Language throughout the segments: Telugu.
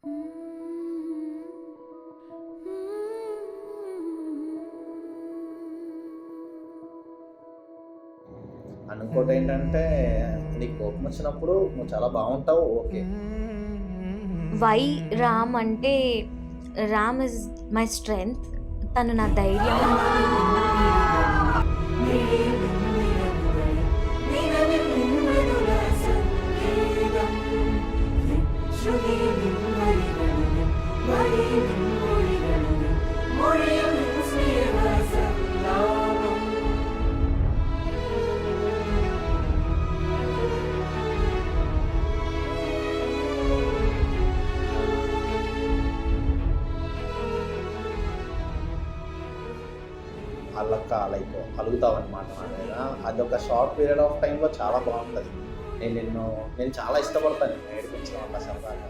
అండ్ ఇంకోటేంటంటే, నీకు కోపమొచ్చినప్పుడు నువ్వు చాలా బావుంటావు. ఓకే. వై రామ్ అంటే, రామ్ ఇస్ మై స్ట్రెంగ్త్. తను నా ధైర్యం. లైక్ అలుగుతావనమాట నా మీద. అదొక షార్ట్ పీరియడ్ ఆఫ్ టైమ్‌లో చాలా బావుంటది. నేను చాలా ఇష్టపడతాను నిన్ను ఏడిపించడం అట్లా సరదాగా.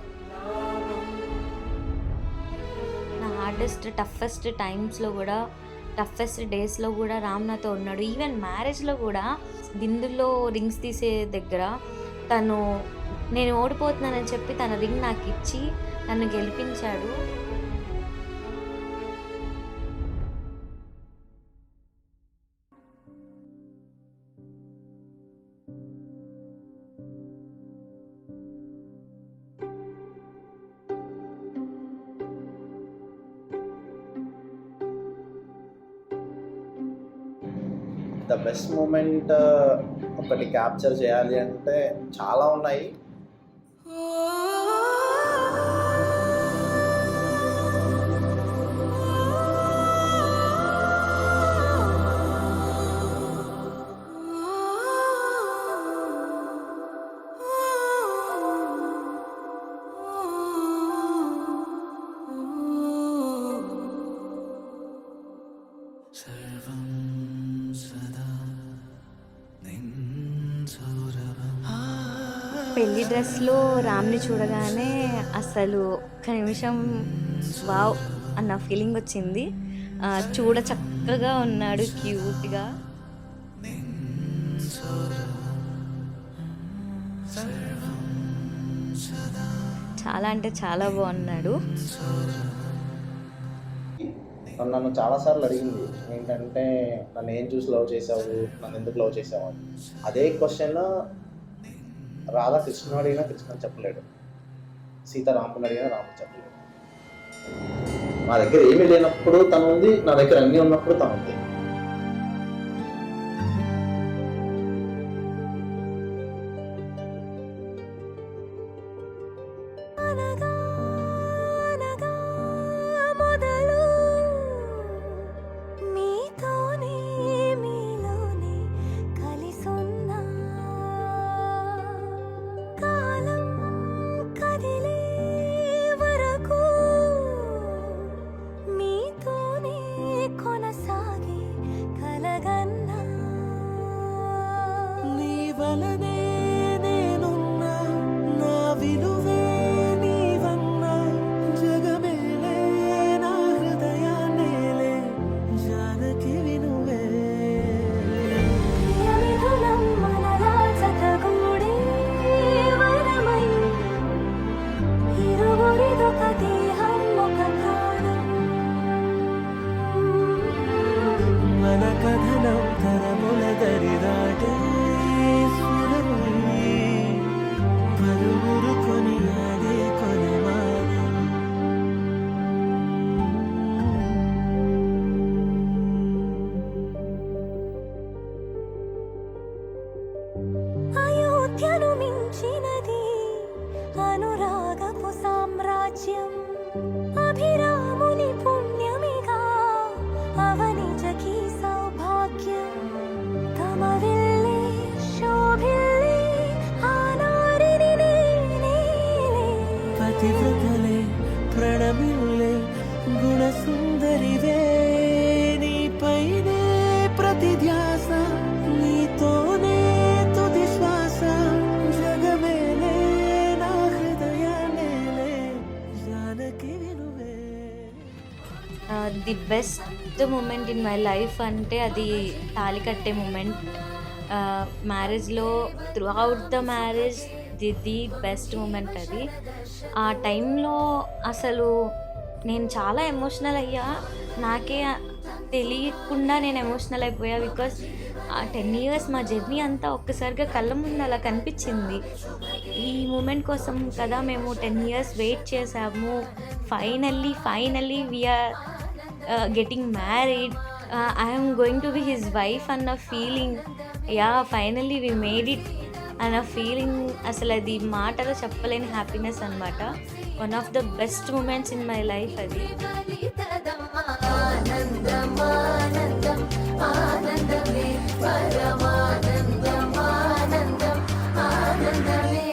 నా హార్డెస్ట్, టఫెస్ట్ టైమ్స్‌లో గూడా, టఫెస్ట్ డేస్‌లో గూడా రామ్ నాతో ఉన్నాడు. ఈవెన్ మ్యారేజ్‌లో గూడా దిండులో రింగ్స్ తీసే దగ్గర తను నేను ఓడిపోతున్నానని చెప్పి తన రింగ్ నాకిచ్చి నన్ను గెలిపించాడు. ద బెస్ట్ మూమెంట్ ఒకటి క్యాప్చర్ చేయాలి అంటే చాలా ఉన్నాయి. పెళ్లి డ్రెస్‌లో రామ్‌ని చూడగానే అసలు ఒక్క నిమిషం వావ్! అన్న ఫీలింగొచ్చింది. చూడ చక్కగా ఉన్నాడు క్యూట్‌గా. చాలా అంటే చాలా బాగున్నాడు. నన్ను చాలా సార్లు అడిగింది ఏంటంటే, నన్ను ఏం చూసి లవ్ చేసావు, నన్ను ఎందుకు లవ్ చేసావు అని. అదే క్వశ్చన్ రాధ కృష్ణుని అడిగినా కృష్ణ చెప్పలేడు, సీత రాముని అడిగినా రాముడు చెప్పలేడు. నా దగ్గర ఏమీ లేనప్పుడు తను ఉంది, నా దగ్గర అన్నీ ఉన్నప్పుడు తను ఉంది. అయోధ్యను మించినది అనురాగపు సామ్రాజ్యం, అభిరాముని పుణ్యమిగా అవనిజకి సౌభాగ్యం. తమ విల్లే శోభిల్లే ఆనారిని నేనే పతివ్రతలే ప్రణమిల్లే గుణసుందరివే. నీపైనే ప్రతి ధ్యాస, నీతోనే తుది శ్వాస. జగమేలే నా హృదయాన్నేలే జానకి వినువే. The best moment in my life అంటే అది తాళి కట్టే మూమెంట్. మ్యారేజ్లో throughout the marriage the best moment అది. ఆ టైంలో అసలు నేను చాలా ఎమోషనల్ అయ్యా. నాకే తెలియకుండా నేను ఎమోషనల్ అయిపోయా. బికాజ్ ఆ 10 ఇయర్స్ మా జర్నీ అంతా ఒక్కసారిగా కళ్ళ ముందు అలా కనిపించింది. ఈ మూమెంట్ కోసం కదా మేము 10 ఇయర్స్ వెయిట్ చేసాము. Finally we are getting married. I am going to be his wife అన్న feeling. Yeah! Finally we made it అన్న ఫీలింగ్, అసలది మాటలో చెప్పలేని హ్యాపీనెస్ అనమాట. One of the best moments in my life అది. ఆనందమానందం ఆనందమే పరమానందమానందం ఆనందమే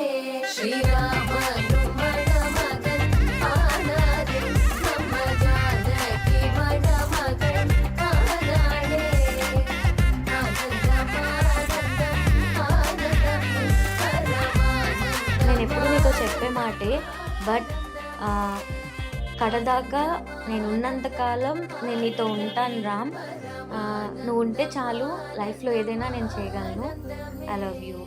శ్రీరామను మణమగన్ ఆనాడే ನಮ್ಮ ಜಾನಕಿ ಮಣಮಗನ್ ಆನಾడే ఆనందమానందం ఆనందమే పరమానందం. నేనెప్పుడు నీతో చెప్పే మాటే, బట్ కడదాకా నేనున్నంత కాలం నేను నీతో ఉంటాను రామ్. నువ్వు ఉంటే చాలు, లైఫ్‌లో ఏదైనా నేను చేయగలను. I love you.